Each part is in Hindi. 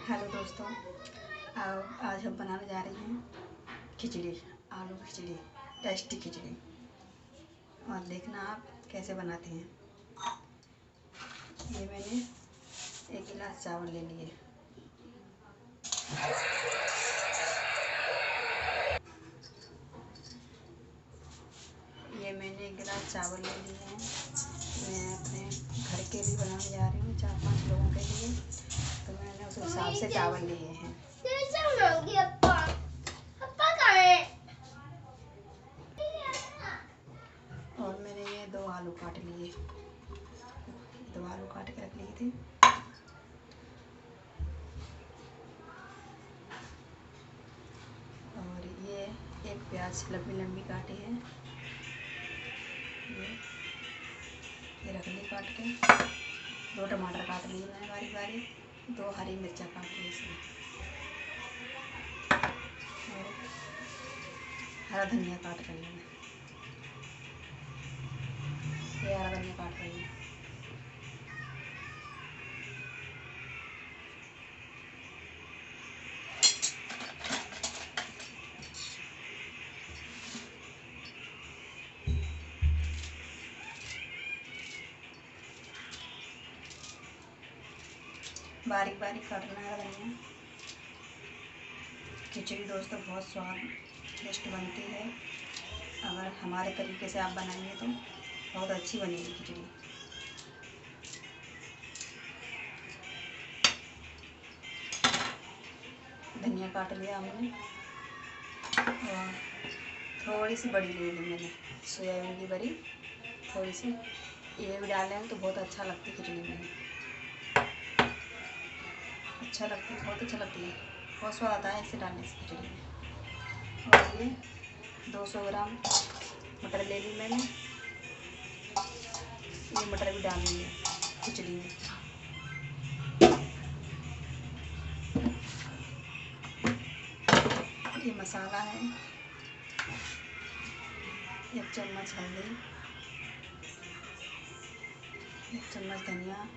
हेलो दोस्तों, आज हम बनाने जा रहे हैं खिचड़ी, आलू खिचड़ी, टेस्टी खिचड़ी। और देखना आप कैसे बनाते हैं। ये मैंने 1 गिलास चावल ले लिए। ये मैंने 1 गिलास चावल ले लिए हैं। मैं अपने घर के लिए बनाने जा रही हूँ, 4-5 लोगों के लिए, तो मैंने उस हिसाब से चावल लिए हैं। और मैंने ये 2 आलू काट लिए, 2 आलू काट के रख लिए थे। और ये 1 प्याज लंबी लंबी काटी है, ये रख ली काट के। 2 टमाटर काट लिए मैंने बारीक बारीक, 2 हरी मिर्चा काट ली इसमें, और हरा धनिया काट कर लिया। ये हरा धनिया काट रही है। बारीक बारीक काटना है धनिया। खिचड़ी दोस्तों बहुत स्वादिष्ट बनती है। अगर हमारे तरीके से आप बनाएंगे तो बहुत अच्छी बनेगी खिचड़ी। धनिया काट लिया हमने, और थोड़ी सी बड़ी ले ली मैंने, सोयाबीन की बड़ी थोड़ी सी, ये भी डालें तो बहुत अच्छा लगती है खिचड़ी में। अच्छा लगती है, बहुत अच्छा लगती है, बहुत स्वाद आता है इसे डालने से खिचड़ी में। और ये 200 ग्राम मटर ले ली मैंने, ये मटर भी डाल ली है खिचड़ी में। ये मसाला है, 1 चम्मच हल्दी, 1 चम्मच धनिया,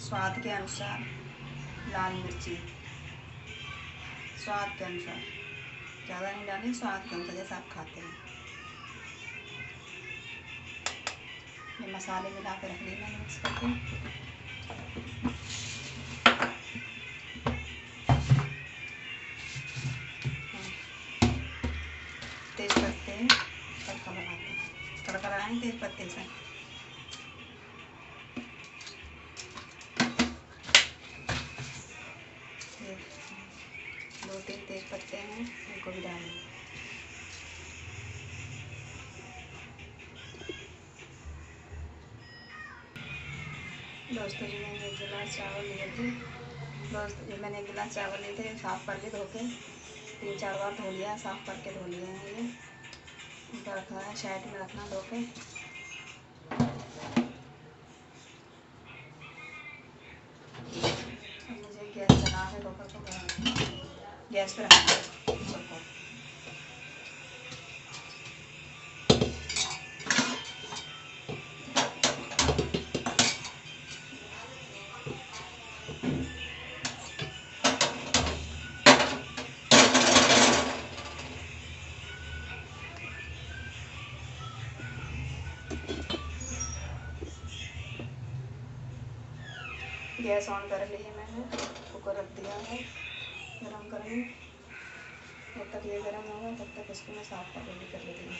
स्वाद के अनुसार लाल मिर्ची, स्वाद के अनुसार, ज़्यादा नहीं डालें, स्वाद के अनुसार जैसा आप खाते हैं। ये मसाले मिला के रख लिए मैंने मिक्स करके। तेज पत्ते तड़का लगाते हैं, तड़का लगाएंगे तेज पत्ते से। ये 2-3 तेज पत्ते हैं, इनको भी डालेंगे। दोस्तों जी मैंने 1 गिलास चावल लिए थे। दोस्तों जी मैंने 1 गिलास चावल लिए थे, साफ़ करके धो के 3-4 बार धो लिया, साफ़ करके धो लिए हैं। ये इनका रखा है, साइड में रखना धो के। मुझे गैस चला के कुकर को गैस पे रखना है कुकर को। गैस ऑन कर ली है मैंने, कुकर रख दिया है गरम करने। जब तक ये गरम होगा तब तक इसको मैं साफ कर लेती हूँ।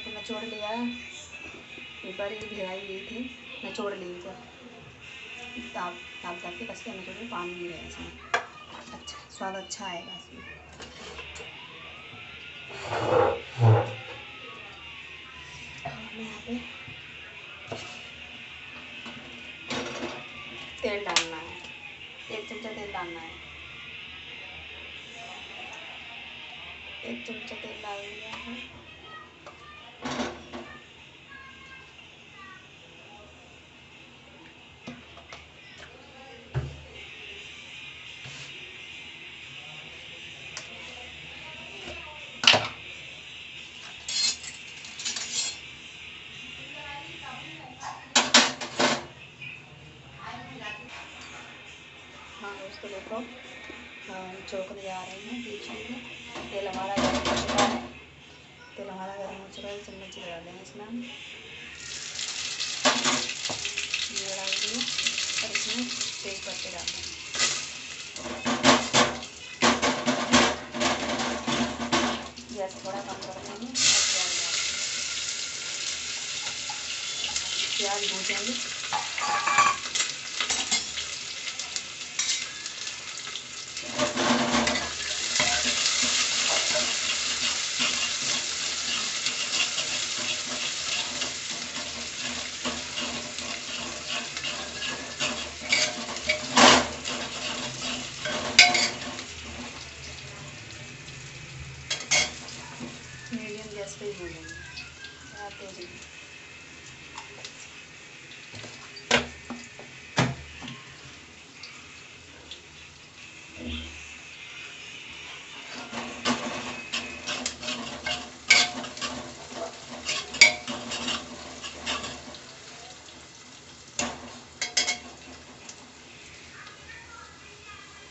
निचोड़ लिया, ऊपर ही भिगाई हुई थी, निचोड़ ली जब ताप ताप के कस के निचोड़, पानी नहीं रहे इसमें। अच्छा स्वाद अच्छा आएगा इसमें। मैं यहाँ पे तेल डालना है, 1 चमचा तेल डालना है। 1 चमचा तेल डाल दिया है। हाँ दोस्तों देखो, हम चौंकने जा रहे हैं बीच में। तेल हमारा गर्म हो चुका है। तेल हमारा गर्म हो चुका है। चम्मच डाल देंगे इसमें हम, ये डाल दिए और इसमें तेज पत्ते डाल देंगे। गैस थोड़ा कम कर देंगे और प्याज भूजेंगे। मीडियम गैस पे ही भूनेंगे, ज़्यादा तेज नहीं।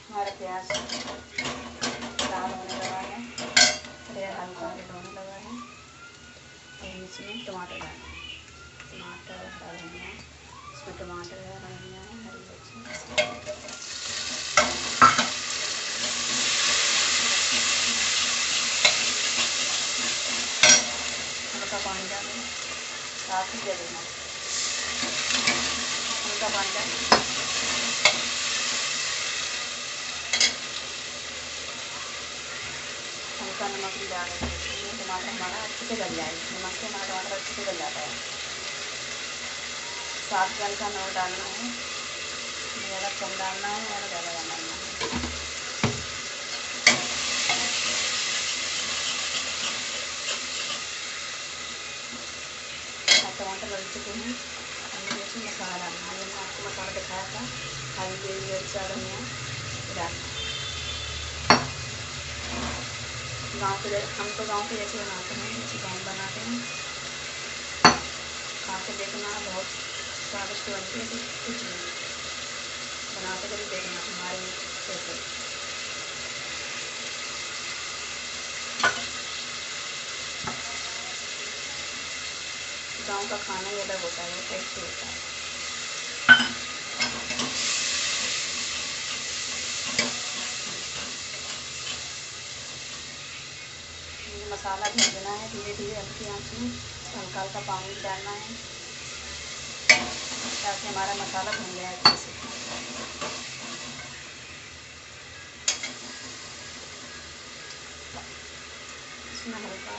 हमारा प्याज लाल होने लगा है, हल्का रेड होने लगा है। और इसमें टमाटर डालना है। टमाटर, हरा धनिया, इसमें टमाटर है, हरा धनिया है, हरी मिर्ची। हल्का पानी डालें, साथ ही दे देना। हल्का पानी डालें, हल्का नमक भी डाल देंगे। टमाटर हमारा अच्छे से गल जाएगा। नमक से हमारा टमाटर अच्छे से गल जाता है। स्वाद के अनुसार नमक डालना है, ज़्यादा कम डालना है और ज़्यादा डालना है। टमाटर गल चुके हैं, हमने इसमें मसाला डालना है। मैंने आपको मसाला दिखाया था, हल्दी, मिर्च, धनिया डालना। गाँव के हम तो गाँव के जैसे बनाते हैं, जैसे गाँव बनाते हैं। खा के देखना, बहुत स्वादिष्ट बनती है। कुछ नहीं बनाते कभी देखना हमारे जैसे। गाँव का खाना ही अलग होता है, टेस्टी होता है। मसाला भूनना है धीरे धीरे हल्की आंच में। हल्का हल्का पानी डालना है ताकि हमारा मसाला भून जाए अच्छे से। इसमें हल्का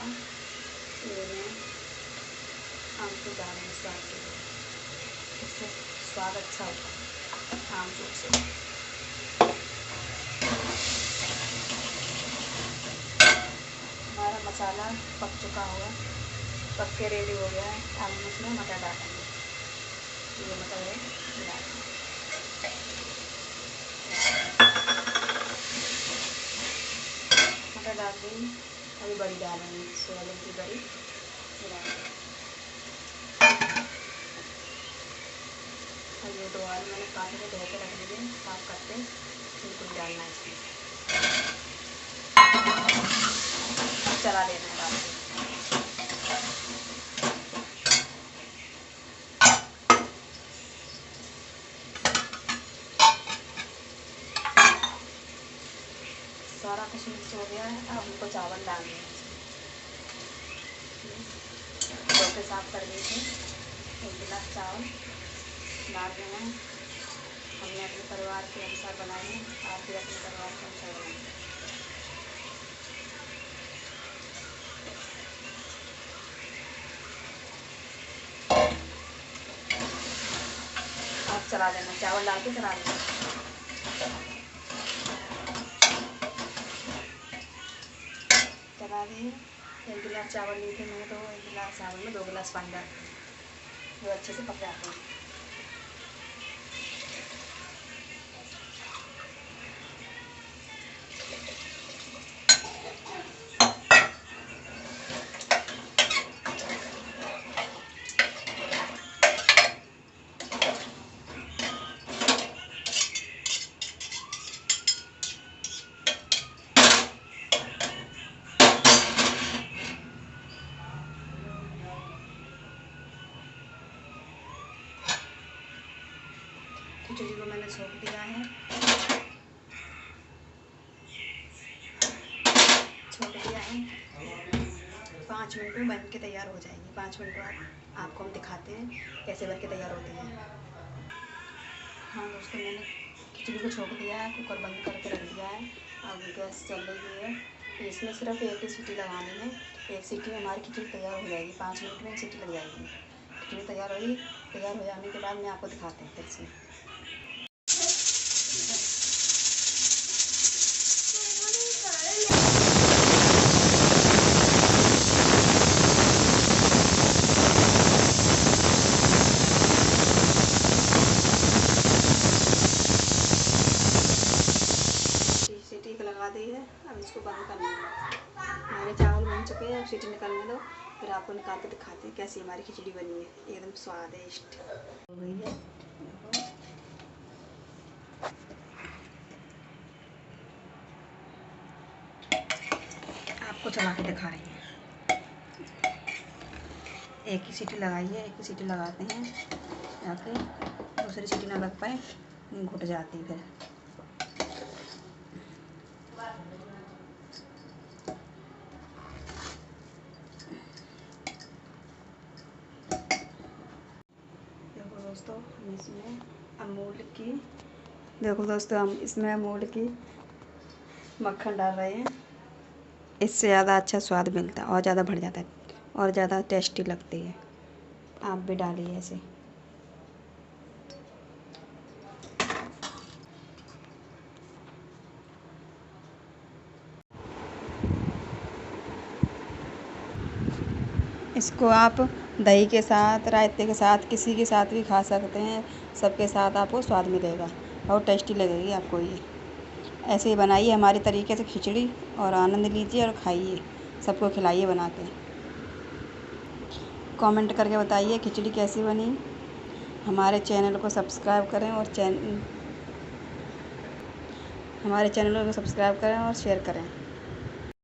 तेल में आमचूर डालेंगे स्वाद के लिए, इससे स्वाद अच्छा होता है आमचूर से। हमारा मसाला पक चुका हुआ, पक के रेडी हो गया है। अब हम इसमें मटर डालेंगे। ये मटर है, डालेंगे। मटर डाल दी। अभी बड़ी डालेंगे, सोयाबीन की बड़ी डालेंगे। और ये 2 आलू मैंने काट के धो के रख दिए, साफ करके बिल्कुल डालना है इसमें। चला लेना है डाल के। सारा कुछ मिक्स हो गया है। अब हमको चावल डालने हैं। धो के साफ कर दिए थे, 1 गिलास चावल डाल देना है। हमने अपने परिवार के अनुसार बनाए हैं, आप भी अपने परिवार के अनुसार बनाएं। चला देना, चावल डाल के चला देना। चला दिए। 1 गिलास चावल लिए थे मैंने, तो 1 गिलास चावल में 2 गिलास पानी डाल जो अच्छे से पक जाते हैं। खिचड़ी को मैंने छोंक दिया है, छोंक दिया है। 5 मिनट में बन के तैयार हो जाएगी। 5 मिनट बाद आपको हम दिखाते हैं कैसे बन के तैयार होती है। हाँ दोस्तों, मैंने खिचड़ी को छोंक दिया है, कुकर बंद करके रख दिया है। अब गैस चल रही है। इसमें सिर्फ 1 ही सीटी लगानी है। 1 सीटी में हमारी खिचड़ी तैयार हो जाएगी। 5 मिनट में 1 सीटी लग जाएगी। खिचड़ी तैयार होगी। तैयार हो जाने के बाद मैं आपको दिखाते हैं फिर से। सीटी लगा दी है, अब इसको बंद करना है। हमारे चावल बन चुके हैं, अब सीटी निकालने दो, फिर आपको निकाल के दिखाते हैं कैसी हमारी खिचड़ी बनी है। एकदम स्वादिष्ट हो गई है। आपको चला के दिखा रही हैं। 1 ही सीटी लगाई है, 1 ही सीटी लगाते हैं जाके, दूसरी सीटी ना लग पाए, घुट जाती फिर। देखो दोस्तों, हम इसमें अमूल की मक्खन डाल रहे हैं। इससे ज़्यादा अच्छा स्वाद मिलता है और ज़्यादा बढ़ जाता है और ज़्यादा टेस्टी लगती है। आप भी डालिए ऐसे। इसको आप दही के साथ, रायते के साथ, किसी के साथ भी खा सकते हैं। सबके साथ आपको स्वाद मिलेगा और टेस्टी लगेगी आपको ये। ऐसे ही बनाइए हमारे तरीके से खिचड़ी और आनंद लीजिए और खाइए। सबको खिलाइए बना के। कमेंट करके बताइए खिचड़ी कैसी बनी। हमारे चैनल को सब्सक्राइब करें और शेयर करें।